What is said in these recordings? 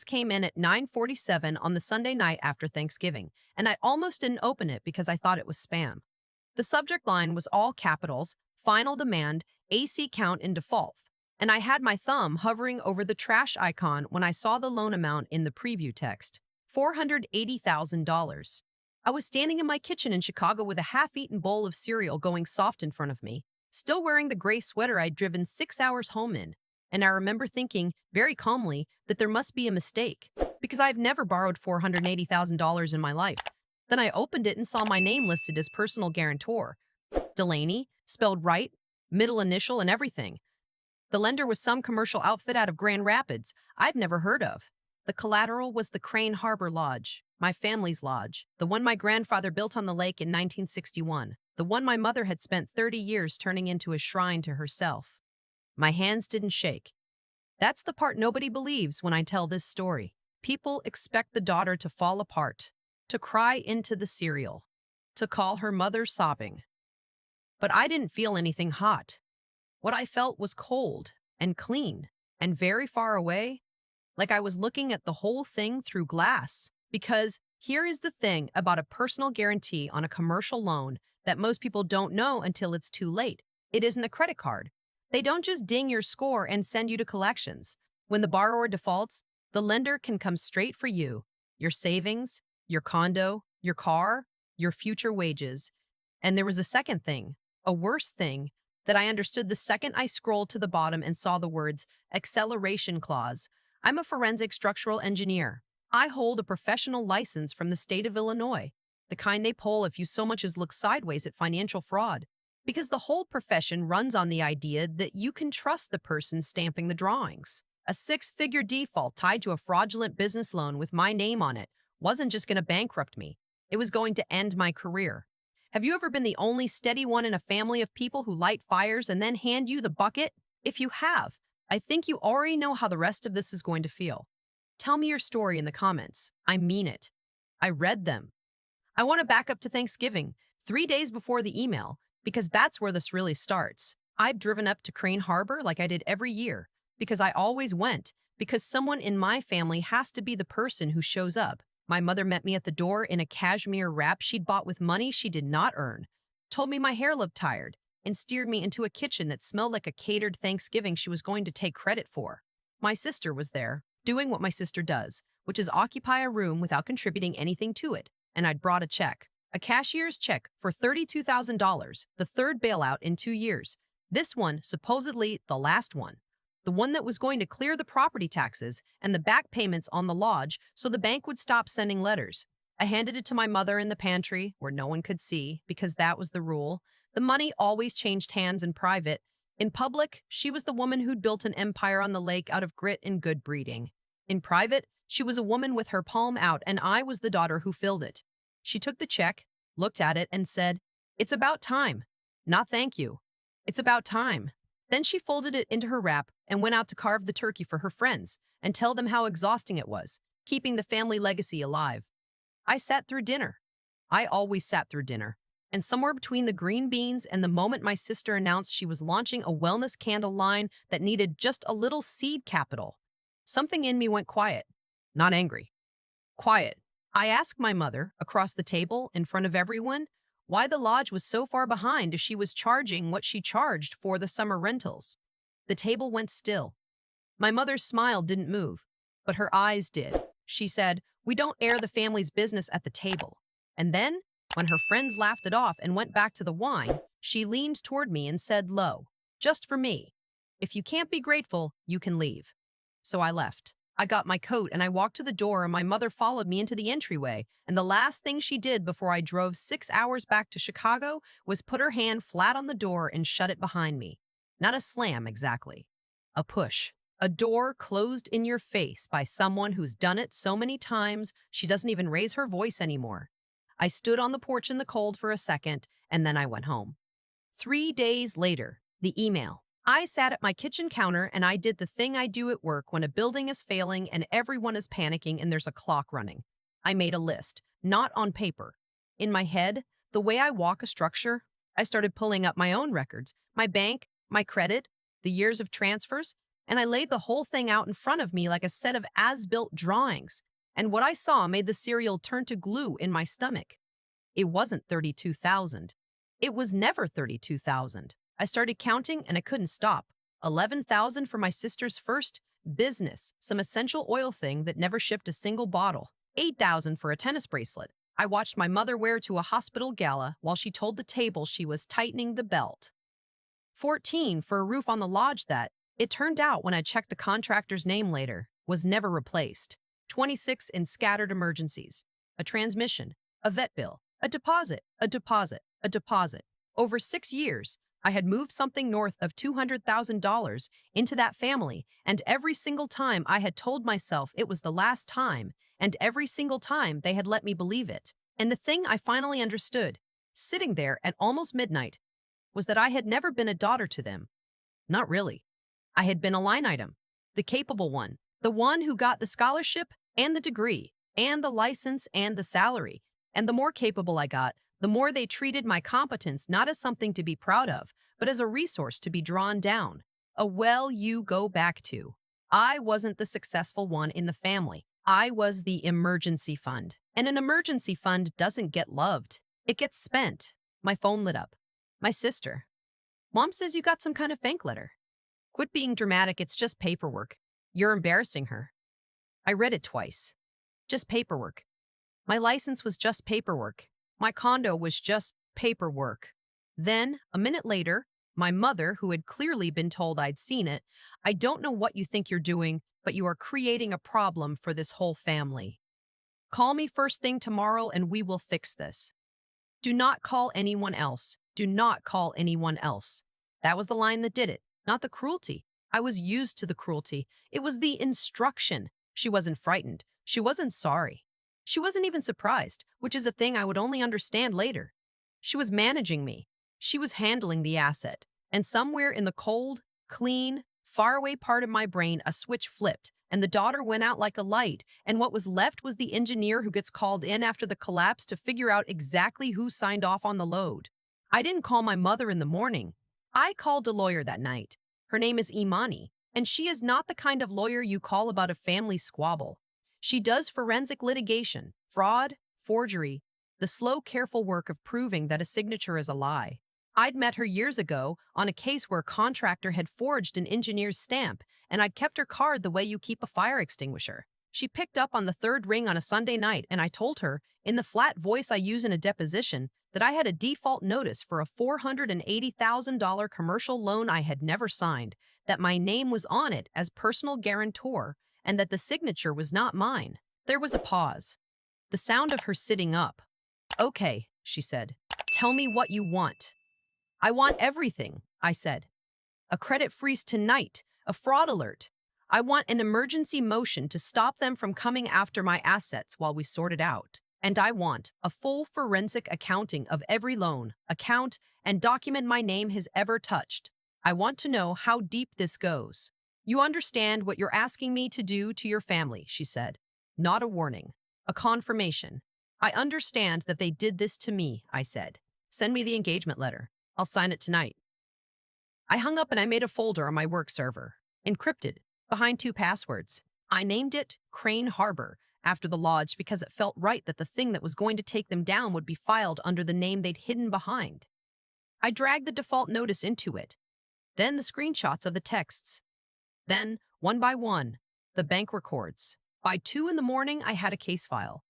came in at 9:47 on the Sunday night after Thanksgiving, and I almost didn't open it because I thought it was spam. The subject line was all capitals, final demand, AC count in default, and I had my thumb hovering over the trash icon when I saw the loan amount in the preview text, $480,000. I was standing in my kitchen in Chicago with a half-eaten bowl of cereal going soft in front of me, still wearing the gray sweater I'd driven 6 hours home in, and I remember thinking, very calmly, that there must be a mistake, because I've never borrowed $480,000 in my life. Then I opened it and saw my name listed as personal guarantor. Delaney, spelled right, middle initial, and everything. The lender was some commercial outfit out of Grand Rapids I've never heard of. The collateral was the Crane Harbor Lodge, my family's lodge, the one my grandfather built on the lake in 1961, the one my mother had spent 30 years turning into a shrine to herself. My hands didn't shake. That's the part nobody believes when I tell this story. People expect the daughter to fall apart, to cry into the cereal, to call her mother sobbing. But I didn't feel anything hot. What I felt was cold and clean and very far away, like I was looking at the whole thing through glass. Because here is the thing about a personal guarantee on a commercial loan that most people don't know until it's too late. It isn't a credit card. They don't just ding your score and send you to collections. When the borrower defaults, the lender can come straight for you, your savings, your condo, your car, your future wages. And there was a second thing, a worse thing, that I understood the second I scrolled to the bottom and saw the words acceleration clause. I'm a forensic structural engineer. I hold a professional license from the state of Illinois, the kind they pull if you so much as look sideways at financial fraud. Because the whole profession runs on the idea that you can trust the person stamping the drawings. A six-figure default tied to a fraudulent business loan with my name on it wasn't just going to bankrupt me. It was going to end my career. Have you ever been the only steady one in a family of people who light fires and then hand you the bucket? If you have, I think you already know how the rest of this is going to feel. Tell me your story in the comments. I mean it. I read them. I want to back up to Thanksgiving, 3 days before the email, because that's where this really starts. I've driven up to Crane Harbor like I did every year, because I always went, because someone in my family has to be the person who shows up. My mother met me at the door in a cashmere wrap she'd bought with money she did not earn, told me my hair looked tired, and steered me into a kitchen that smelled like a catered Thanksgiving she was going to take credit for. My sister was there, doing what my sister does, which is occupy a room without contributing anything to it, and I'd brought a check. A cashier's check for $32,000, the third bailout in 2 years. This one, supposedly the last one. The one that was going to clear the property taxes and the back payments on the lodge so the bank would stop sending letters. I handed it to my mother in the pantry, where no one could see, because that was the rule. The money always changed hands in private. In public, she was the woman who'd built an empire on the lake out of grit and good breeding. In private, she was a woman with her palm out, and I was the daughter who filled it. She took the check, looked at it, and said, "It's about time." Not thank you. It's about time. Then she folded it into her wrap and went out to carve the turkey for her friends and tell them how exhausting it was, keeping the family legacy alive. I sat through dinner. I always sat through dinner. And somewhere between the green beans and the moment my sister announced she was launching a wellness candle line that needed just a little seed capital, something in me went quiet. Not angry. Quiet. I asked my mother, across the table, in front of everyone, why the lodge was so far behind as she was charging what she charged for the summer rentals. The table went still. My mother's smile didn't move, but her eyes did. She said, "We don't air the family's business at the table." And then, when her friends laughed it off and went back to the wine, she leaned toward me and said low, "Just for me. If you can't be grateful, you can leave." So I left. I got my coat and I walked to the door, and my mother followed me into the entryway, and the last thing she did before I drove 6 hours back to Chicago was put her hand flat on the door and shut it behind me. Not a slam, exactly. A push. A door closed in your face by someone who's done it so many times she doesn't even raise her voice anymore. I stood on the porch in the cold for a second, and then I went home. 3 days later, the email. I sat at my kitchen counter and I did the thing I do at work when a building is failing and everyone is panicking and there's a clock running. I made a list, not on paper. In my head, the way I walk a structure, I started pulling up my own records, my bank, my credit, the years of transfers, and I laid the whole thing out in front of me like a set of as-built drawings. And what I saw made the cereal turn to glue in my stomach. It wasn't 32,000. It was never 32,000. I started counting and I couldn't stop. 11,000 for my sister's first business, some essential oil thing that never shipped a single bottle. 8,000 for a tennis bracelet I watched my mother wear to a hospital gala while she told the table she was tightening the belt. 14 for a roof on the lodge that, it turned out when I checked the contractor's name later, was never replaced. 26 in scattered emergencies. A transmission, a vet bill, a deposit, a deposit, a deposit. Over 6 years, I had moved something north of $200,000 into that family, and every single time I had told myself it was the last time, and every single time they had let me believe it. And the thing I finally understood, sitting there at almost midnight, was that I had never been a daughter to them. Not really. I had been a line item, the capable one, the one who got the scholarship and the degree and the license and the salary. And the more capable I got, the more they treated my competence not as something to be proud of, but as a resource to be drawn down. A well you go back to. I wasn't the successful one in the family. I was the emergency fund. And an emergency fund doesn't get loved. It gets spent. My phone lit up. My sister. Mom says you got some kind of bank letter. Quit being dramatic, it's just paperwork. You're embarrassing her. I read it twice. Just paperwork. My license was just paperwork. My condo was just paperwork. Then, a minute later, my mother, who had clearly been told I'd seen it, I don't know what you think you're doing, but you are creating a problem for this whole family. Call me first thing tomorrow and we will fix this. Do not call anyone else. Do not call anyone else. That was the line that did it, not the cruelty. I was used to the cruelty. It was the instruction. She wasn't frightened. She wasn't sorry. She wasn't even surprised, which is a thing I would only understand later. She was managing me. She was handling the asset. And somewhere in the cold, clean, faraway part of my brain, a switch flipped, and the daughter went out like a light, and what was left was the engineer who gets called in after the collapse to figure out exactly who signed off on the load. I didn't call my mother in the morning. I called a lawyer that night. Her name is Imani, and she is not the kind of lawyer you call about a family squabble. She does forensic litigation, fraud, forgery, the slow, careful work of proving that a signature is a lie. I'd met her years ago on a case where a contractor had forged an engineer's stamp, and I'd kept her card the way you keep a fire extinguisher. She picked up on the third ring on a Sunday night, and I told her, in the flat voice I use in a deposition, that I had a default notice for a $480,000 commercial loan I had never signed, that my name was on it as personal guarantor, and that the signature was not mine. There was a pause. The sound of her sitting up. Okay, she said. Tell me what you want. I want everything, I said. A credit freeze tonight, a fraud alert. I want an emergency motion to stop them from coming after my assets while we sort it out. And I want a full forensic accounting of every loan, account, and document my name has ever touched. I want to know how deep this goes. You understand what you're asking me to do to your family, she said. Not a warning, a confirmation. I understand that they did this to me, I said. Send me the engagement letter. I'll sign it tonight. I hung up and I made a folder on my work server, encrypted, behind 2 passwords. I named it Crane Harbor after the lodge because it felt right that the thing that was going to take them down would be filed under the name they'd hidden behind. I dragged the default notice into it, then the screenshots of the texts. Then, one by one, the bank records. By 2 in the morning, I had a case file.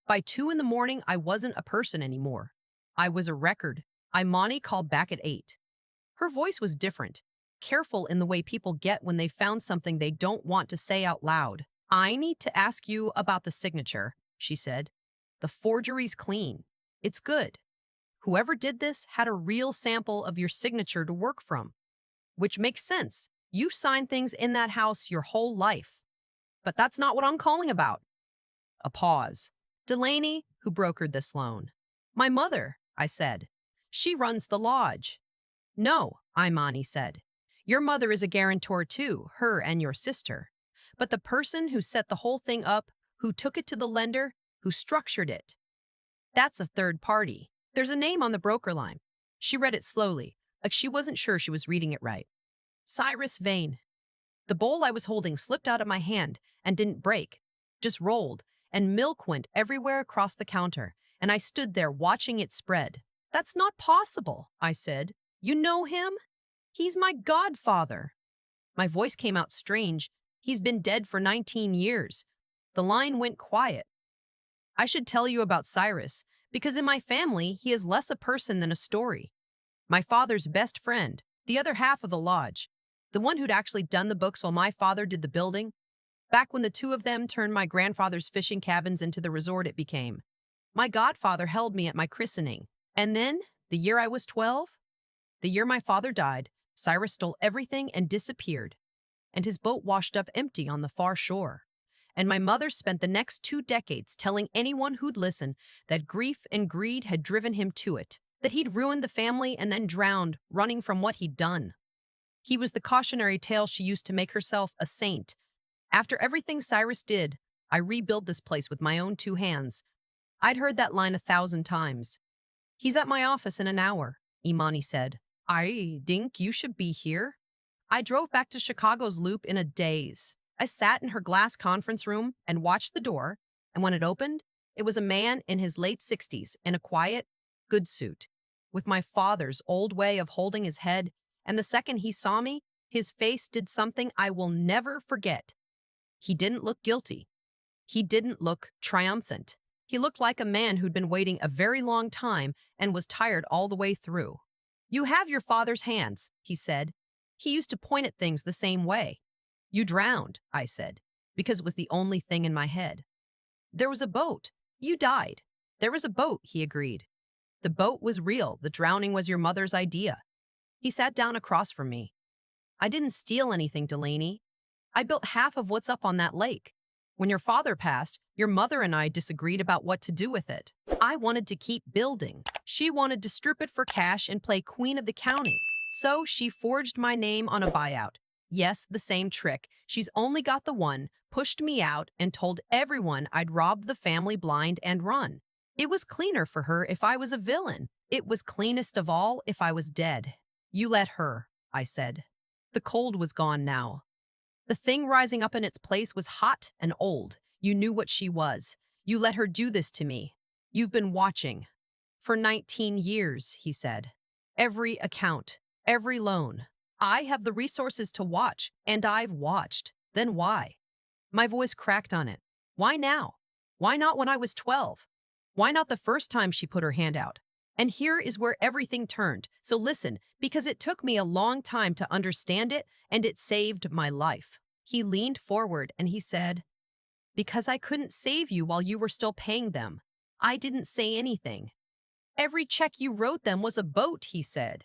By 2 in the morning, I wasn't a person anymore. I was a record. Imani called back at 8. Her voice was different, careful in the way people get when they found something they don't want to say out loud. I need to ask you about the signature, she said. The forgery's clean. It's good. Whoever did this had a real sample of your signature to work from. Which makes sense. You've signed things in that house your whole life. But that's not what I'm calling about. A pause. Delaney, who brokered this loan. My mother, I said. She runs the lodge. No, Imani said. Your mother is a guarantor too, her and your sister. But the person who set the whole thing up, who took it to the lender, who structured it, that's a third party. There's a name on the broker line. She read it slowly, like she wasn't sure she was reading it right. Cyrus Vane. The bowl I was holding slipped out of my hand and didn't break, just rolled, and milk went everywhere across the counter, and I stood there watching it spread. That's not possible, I said. You know him? He's my godfather. My voice came out strange. He's been dead for 19 years. The line went quiet. I should tell you about Cyrus, because in my family, he is less a person than a story. My father's best friend, the other half of the lodge, the one who'd actually done the books while my father did the building, back when the two of them turned my grandfather's fishing cabins into the resort it became. My godfather held me at my christening. And then, the year I was 12, the year my father died, Cyrus stole everything and disappeared, and his boat washed up empty on the far shore. And my mother spent the next 2 decades telling anyone who'd listen that grief and greed had driven him to it, that he'd ruined the family and then drowned, running from what he'd done. He was the cautionary tale she used to make herself a saint. After everything Cyrus did, I rebuilt this place with my own 2 hands. I'd heard that line 1,000 times. He's at my office in an hour, Imani said. I think you should be here. I drove back to Chicago's Loop in a daze. I sat in her glass conference room and watched the door, and when it opened, it was a man in his late 60s in a quiet, good suit, with my father's old way of holding his head, and the second he saw me, his face did something I will never forget. He didn't look guilty. He didn't look triumphant. He looked like a man who'd been waiting a very long time and was tired all the way through. You have your father's hands, he said. He used to point at things the same way. You drowned, I said, because it was the only thing in my head. There was a boat. You died. There was a boat, he agreed. The boat was real. The drowning was your mother's idea. He sat down across from me. I didn't steal anything, Delaney. I built half of what's up on that lake. When your father passed, your mother and I disagreed about what to do with it. I wanted to keep building. She wanted to strip it for cash and play queen of the county. So she forged my name on a buyout. Yes, the same trick. She's only got the one, pushed me out, and told everyone I'd robbed the family blind and run. It was cleaner for her if I was a villain. It was cleanest of all if I was dead. You let her, I said. The cold was gone now. The thing rising up in its place was hot and old. You knew what she was. You let her do this to me. You've been watching. For 19 years, he said. Every account, every loan. I have the resources to watch, and I've watched. Then why? My voice cracked on it. Why now? Why not when I was 12? Why not the first time she put her hand out? And here is where everything turned. So listen, because it took me a long time to understand it, and it saved my life. He leaned forward and he said, because I couldn't save you while you were still paying them. I didn't say anything. Every check you wrote them was a boat, he said.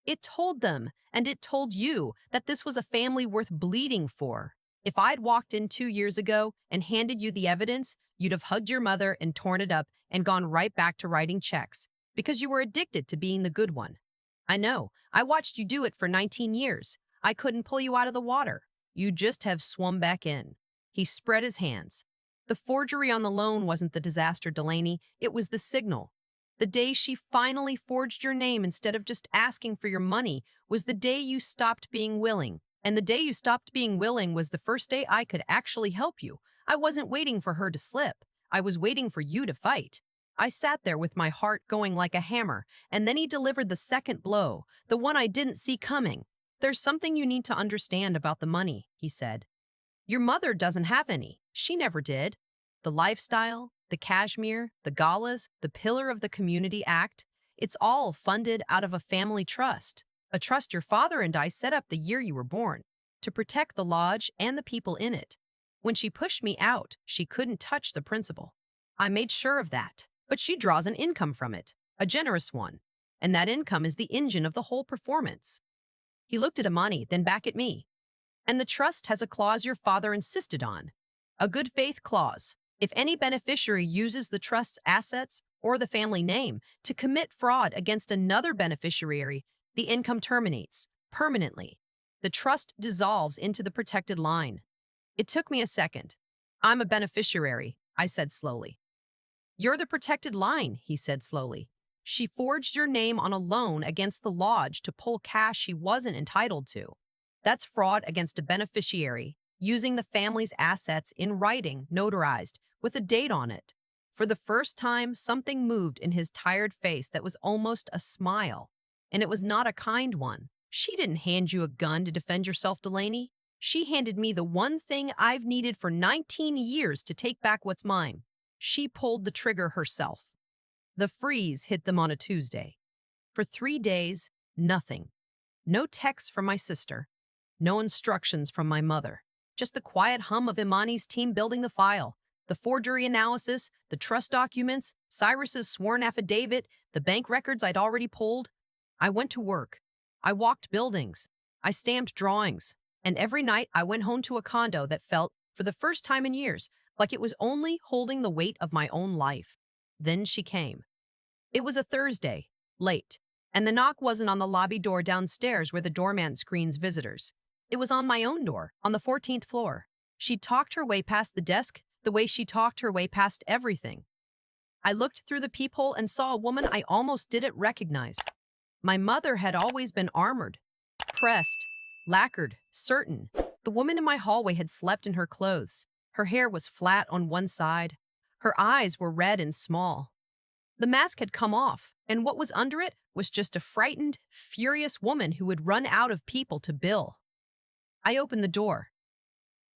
It told them, and it told you, that this was a family worth bleeding for. If I'd walked in 2 years ago and handed you the evidence, you'd have hugged your mother and torn it up and gone right back to writing checks, because you were addicted to being the good one. I know. I watched you do it for 19 years. I couldn't pull you out of the water. You just have swum back in. He spread his hands. The forgery on the loan wasn't the disaster, Delaney. It was the signal. The day she finally forged your name instead of just asking for your money was the day you stopped being willing. And the day you stopped being willing was the first day I could actually help you. I wasn't waiting for her to slip. I was waiting for you to fight. I sat there with my heart going like a hammer, and then he delivered the second blow, the one I didn't see coming. There's something you need to understand about the money, he said. Your mother doesn't have any. She never did. The lifestyle, the cashmere, the galas, the Pillar of the Community Act, it's all funded out of a family trust. A trust your father and I set up the year you were born, to protect the lodge and the people in it. When she pushed me out, she couldn't touch the principal. I made sure of that. But she draws an income from it, a generous one. And that income is the engine of the whole performance. He looked at Imani, then back at me. And the trust has a clause your father insisted on. A good faith clause. If any beneficiary uses the trust's assets or the family name to commit fraud against another beneficiary, the income terminates permanently. The trust dissolves into the protected line. It took me a second. I'm a beneficiary, I said slowly. You're the protected line, he said slowly. She forged your name on a loan against the lodge to pull cash she wasn't entitled to. That's fraud against a beneficiary, using the family's assets in writing, notarized, with a date on it. For the first time, something moved in his tired face that was almost a smile. And it was not a kind one. She didn't hand you a gun to defend yourself, Delaney. She handed me the one thing I've needed for 19 years to take back what's mine. She pulled the trigger herself. The freeze hit them on a Tuesday. For 3 days, nothing. No texts from my sister. No instructions from my mother. Just the quiet hum of Imani's team building the file. The forgery analysis, the trust documents, Cyrus's sworn affidavit, the bank records I'd already pulled. I went to work. I walked buildings. I stamped drawings. And every night I went home to a condo that felt, for the first time in years, like it was only holding the weight of my own life. Then she came. It was a Thursday, late, and the knock wasn't on the lobby door downstairs where the doorman screens visitors. It was on my own door, on the 14th floor. She talked her way past the desk the way she talked her way past everything. I looked through the peephole and saw a woman I almost didn't recognize. My mother had always been armored, pressed, lacquered, certain. The woman in my hallway had slept in her clothes. Her hair was flat on one side. Her eyes were red and small. The mask had come off, and what was under it was just a frightened, furious woman who would run out of people to bill. I opened the door.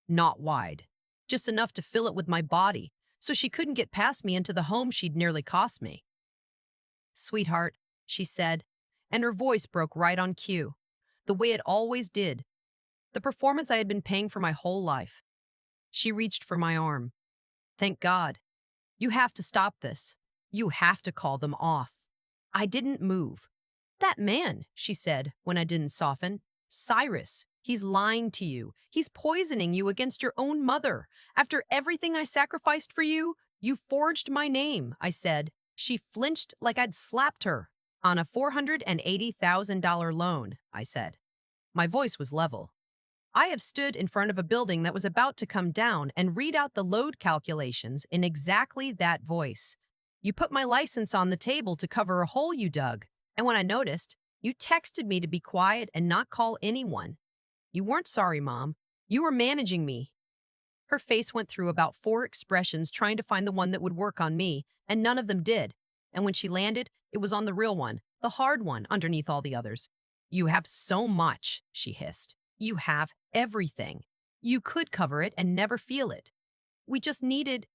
Not wide, just enough to fill it with my body, so she couldn't get past me into the home she'd nearly cost me. "Sweetheart," she said, and her voice broke right on cue, the way it always did, the performance I had been paying for my whole life. She reached for my arm. "Thank God. You have to stop this. You have to call them off." I didn't move. "That man," she said when I didn't soften. "Cyrus. He's lying to you. He's poisoning you against your own mother. After everything I sacrificed for you, you forged my name," I said. She flinched like I'd slapped her. "On a $480,000 loan," I said. My voice was level. I have stood in front of a building that was about to come down and read out the load calculations in exactly that voice. You put my license on the table to cover a hole you dug, and when I noticed, you texted me to be quiet and not call anyone. You weren't sorry, Mom. You were managing me. Her face went through about 4 expressions trying to find the one that would work on me, and none of them did. And when she landed, it was on the real one, the hard one, underneath all the others. "You have so much," she hissed. "You have everything. You could cover it and never feel it. We just needed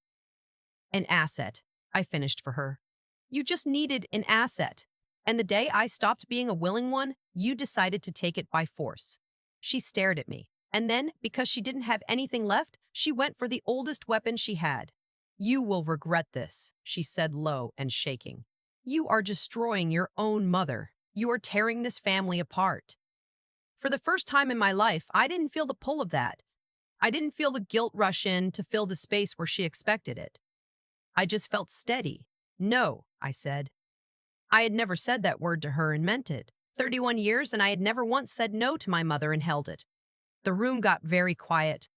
an asset," I finished for her. "You just needed an asset. And the day I stopped being a willing one, you decided to take it by force." She stared at me, and then, because she didn't have anything left, she went for the oldest weapon she had. "You will regret this," she said, low and shaking. "You are destroying your own mother. You are tearing this family apart." For the first time in my life, I didn't feel the pull of that. I didn't feel the guilt rush in to fill the space where she expected it. I just felt steady. "No," I said. I had never said that word to her and meant it. 31 years, and I had never once said no to my mother and held it. The room got very quiet.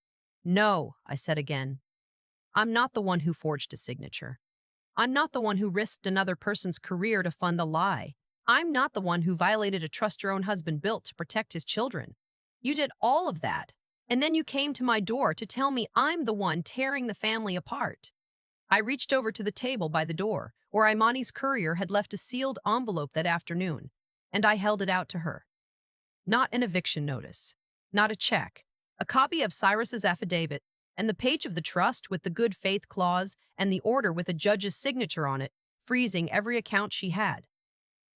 "No," I said again. "I'm not the one who forged a signature. I'm not the one who risked another person's career to fund a lie. I'm not the one who violated a trust your own husband built to protect his children. You did all of that, and then you came to my door to tell me I'm the one tearing the family apart." I reached over to the table by the door, where Imani's courier had left a sealed envelope that afternoon, and I held it out to her. Not an eviction notice, not a check, a copy of Cyrus's affidavit, and the page of the trust with the good faith clause and the order with a judge's signature on it, freezing every account she had.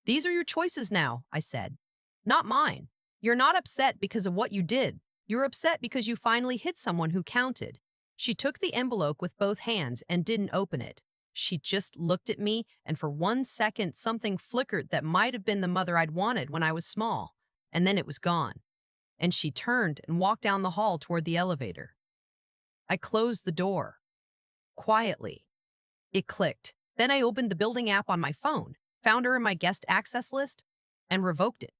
"These are your choices now," I said. "Not mine. You're not upset because of what you did. You're upset because you finally hit someone who counted." She took the envelope with both hands and didn't open it. She just looked at me, and for 1 second something flickered that might have been the mother I'd wanted when I was small, and then it was gone. And she turned and walked down the hall toward the elevator. I closed the door. Quietly. It clicked. Then I opened the building app on my phone, found her in my guest access list, and revoked it.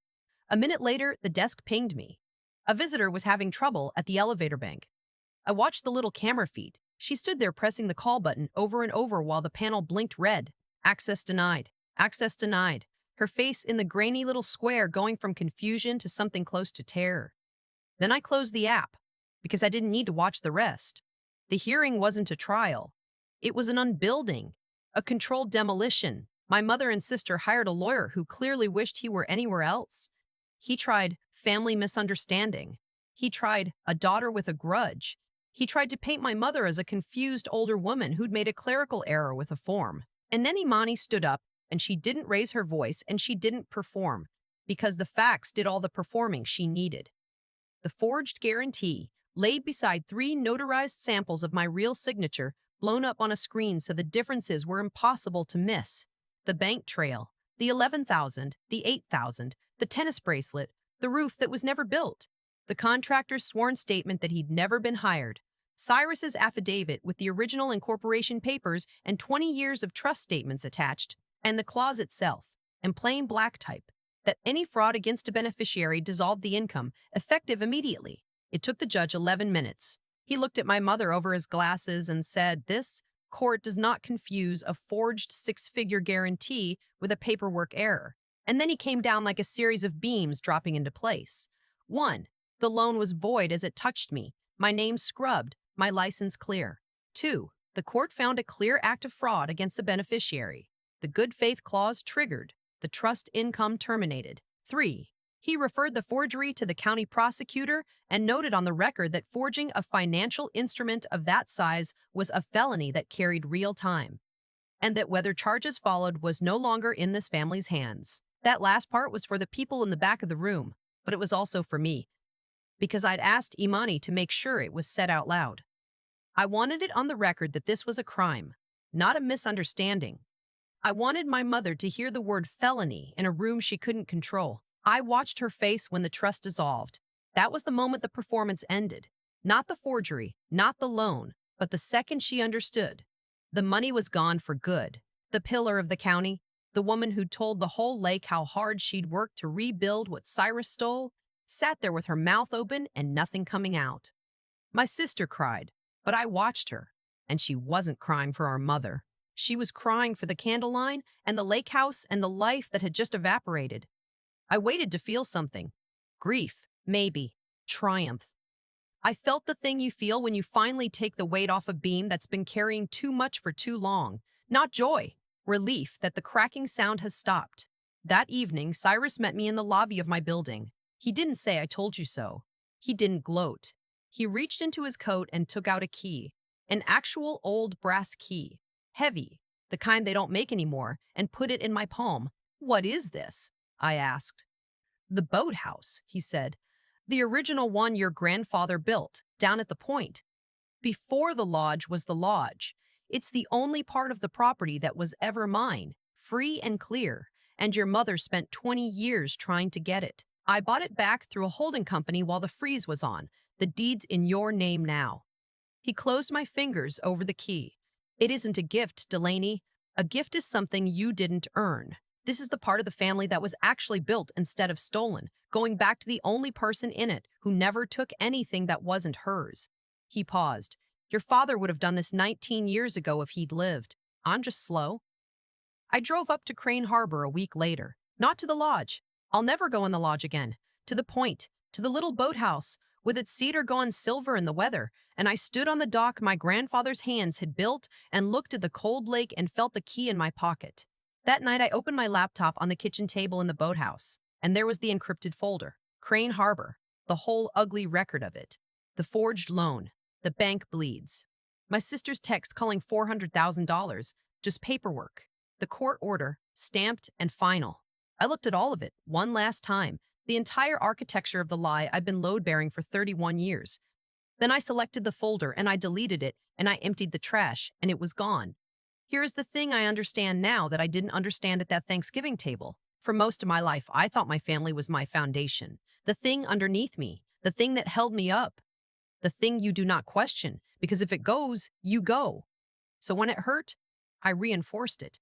A minute later, the desk pinged me. A visitor was having trouble at the elevator bank. I watched the little camera feed. She stood there pressing the call button over and over while the panel blinked red. "Access denied. Access denied." Her face in the grainy little square going from confusion to something close to terror. Then I closed the app because I didn't need to watch the rest. The hearing wasn't a trial. It was an unbuilding, a controlled demolition. My mother and sister hired a lawyer who clearly wished he were anywhere else. He tried family misunderstanding. He tried a daughter with a grudge. He tried to paint my mother as a confused older woman who'd made a clerical error with a form. And then Imani stood up, and she didn't raise her voice, and she didn't perform, because the facts did all the performing she needed. The forged guarantee, laid beside 3 notarized samples of my real signature, blown up on a screen so the differences were impossible to miss. The bank trail, the 11,000, the 8,000, the tennis bracelet, the roof that was never built, the contractor's sworn statement that he'd never been hired, Cyrus's affidavit with the original incorporation papers and 20 years of trust statements attached, and the clause itself, in plain black type, that any fraud against a beneficiary dissolved the income, effective immediately. It took the judge 11 minutes. He looked at my mother over his glasses and said, "This court does not confuse a forged 6-figure guarantee with a paperwork error." And then he came down like a series of beams dropping into place. 1. The loan was void as it touched me, my name scrubbed, my license clear. 2. The court found a clear act of fraud against the beneficiary. The good faith clause triggered, the trust income terminated. 3. He referred the forgery to the county prosecutor and noted on the record that forging a financial instrument of that size was a felony that carried real time, and that whether charges followed was no longer in this family's hands. That last part was for the people in the back of the room, but it was also for me, because I'd asked Imani to make sure it was said out loud. I wanted it on the record that this was a crime, not a misunderstanding. I wanted my mother to hear the word felony in a room she couldn't control. I watched her face when the trust dissolved. That was the moment the performance ended. Not the forgery, not the loan, but the second she understood. The money was gone for good. The pillar of the county, the woman who'd told the whole lake how hard she'd worked to rebuild what Cyrus stole, sat there with her mouth open and nothing coming out. My sister cried, but I watched her, and she wasn't crying for our mother. She was crying for the candle line and the lake house and the life that had just evaporated. I waited to feel something. Grief, maybe. Triumph. I felt the thing you feel when you finally take the weight off a beam that's been carrying too much for too long. Not joy. Relief that the cracking sound has stopped. That evening, Cyrus met me in the lobby of my building. He didn't say, "I told you so." He didn't gloat. He reached into his coat and took out a key. An actual old brass key. Heavy, the kind they don't make anymore, and put it in my palm. "What is this?" I asked. "The boathouse," he said. "The original one your grandfather built, down at the point. Before the lodge was the lodge. It's the only part of the property that was ever mine, free and clear, and your mother spent 20 years trying to get it. I bought it back through a holding company while the freeze was on. The deed's in your name now." He closed my fingers over the key. "It isn't a gift, Delaney. A gift is something you didn't earn. This is the part of the family that was actually built instead of stolen, going back to the only person in it who never took anything that wasn't hers." He paused. "Your father would have done this 19 years ago if he'd lived. I'm just slow." I drove up to Crane Harbor a week later. Not to the lodge. I'll never go in the lodge again. To the point, to the little boathouse, with its cedar gone silver in the weather, and I stood on the dock my grandfather's hands had built and looked at the cold lake and felt the key in my pocket. That night, I opened my laptop on the kitchen table in the boathouse, and there was the encrypted folder. Crane Harbor, the whole ugly record of it. The forged loan. The bank bleeds. My sister's text calling $400,000. Just paperwork. The court order, stamped and final. I looked at all of it, one last time. The entire architecture of the lie I've been load-bearing for 31 years. Then I selected the folder, and I deleted it, and I emptied the trash, and it was gone. Here is the thing I understand now that I didn't understand at that Thanksgiving table. For most of my life, I thought my family was my foundation. The thing underneath me. The thing that held me up. The thing you do not question, because if it goes, you go. So when it hurt, I reinforced it.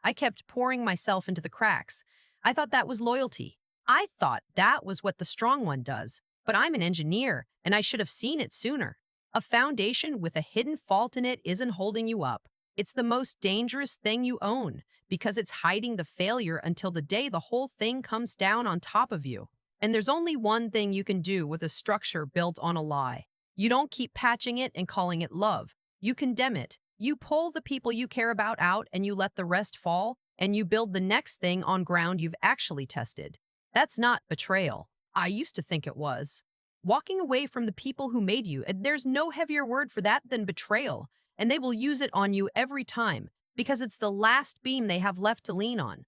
I kept pouring myself into the cracks. I thought that was loyalty. I thought that was what the strong one does. But I'm an engineer, and I should have seen it sooner. A foundation with a hidden fault in it isn't holding you up. It's the most dangerous thing you own, because it's hiding the failure until the day the whole thing comes down on top of you. And there's only one thing you can do with a structure built on a lie. You don't keep patching it and calling it love. You condemn it. You pull the people you care about out and you let the rest fall, and you build the next thing on ground you've actually tested. That's not betrayal. I used to think it was. Walking away from the people who made you, and there's no heavier word for that than betrayal, and they will use it on you every time because it's the last beam they have left to lean on.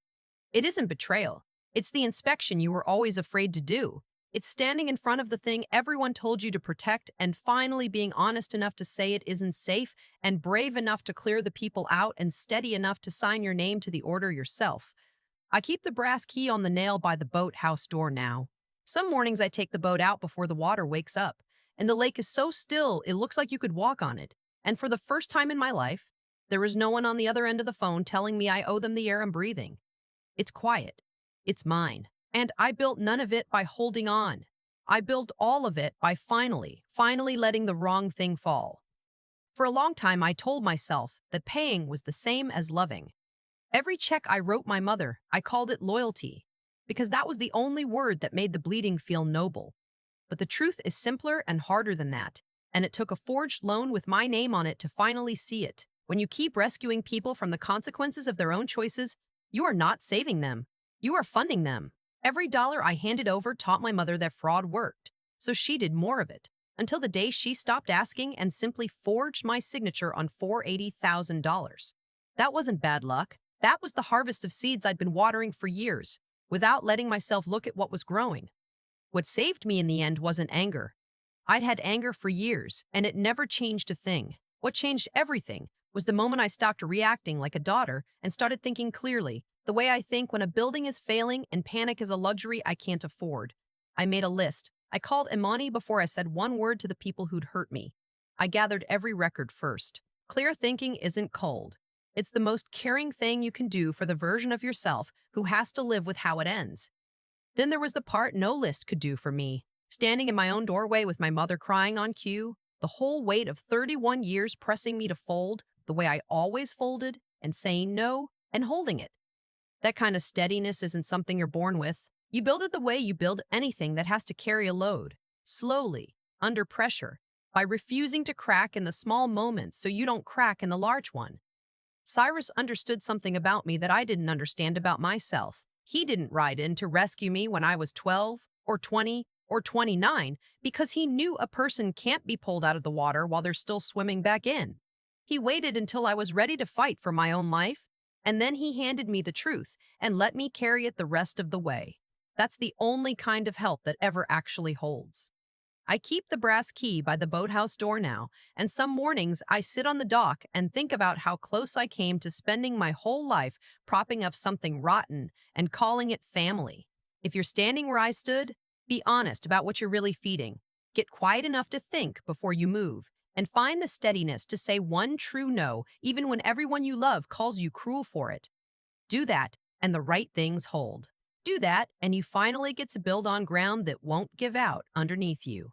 It isn't betrayal. It's the inspection you were always afraid to do. It's standing in front of the thing everyone told you to protect and finally being honest enough to say it isn't safe and brave enough to clear the people out and steady enough to sign your name to the order yourself. I keep the brass key on the nail by the boathouse door now. Some mornings I take the boat out before the water wakes up, and the lake is so still it looks like you could walk on it. And for the first time in my life, there is no one on the other end of the phone telling me I owe them the air I'm breathing. It's quiet. It's mine. And I built none of it by holding on. I built all of it by finally letting the wrong thing fall. For a long time, I told myself that paying was the same as loving. Every check I wrote my mother, I called it loyalty, because that was the only word that made the bleeding feel noble. But the truth is simpler and harder than that, and it took a forged loan with my name on it to finally see it. When you keep rescuing people from the consequences of their own choices, you are not saving them. You are funding them. Every dollar I handed over taught my mother that fraud worked, so she did more of it, until the day she stopped asking and simply forged my signature on $480,000. That wasn't bad luck. That was the harvest of seeds I'd been watering for years, without letting myself look at what was growing. What saved me in the end wasn't anger. I'd had anger for years, and it never changed a thing. What changed everything was the moment I stopped reacting like a daughter and started thinking clearly, the way I think when a building is failing and panic is a luxury I can't afford. I made a list. I called Imani before I said one word to the people who'd hurt me. I gathered every record first. Clear thinking isn't cold. It's the most caring thing you can do for the version of yourself who has to live with how it ends. Then there was the part no list could do for me. Standing in my own doorway with my mother crying on cue, the whole weight of 31 years pressing me to fold the way I always folded and saying no and holding it. That kind of steadiness isn't something you're born with. You build it the way you build anything that has to carry a load, slowly, under pressure, by refusing to crack in the small moments so you don't crack in the large one. Cyrus understood something about me that I didn't understand about myself. He didn't ride in to rescue me when I was 12 or 20 or 29 because he knew a person can't be pulled out of the water while they're still swimming back in. He waited until I was ready to fight for my own life, and then he handed me the truth and let me carry it the rest of the way. That's the only kind of help that ever actually holds. I keep the brass key by the boathouse door now, and some mornings I sit on the dock and think about how close I came to spending my whole life propping up something rotten and calling it family. If you're standing where I stood, be honest about what you're really feeding. Get quiet enough to think before you move, and find the steadiness to say one true no, even when everyone you love calls you cruel for it. Do that, and the right things hold. Do that, and you finally get to build on ground that won't give out underneath you.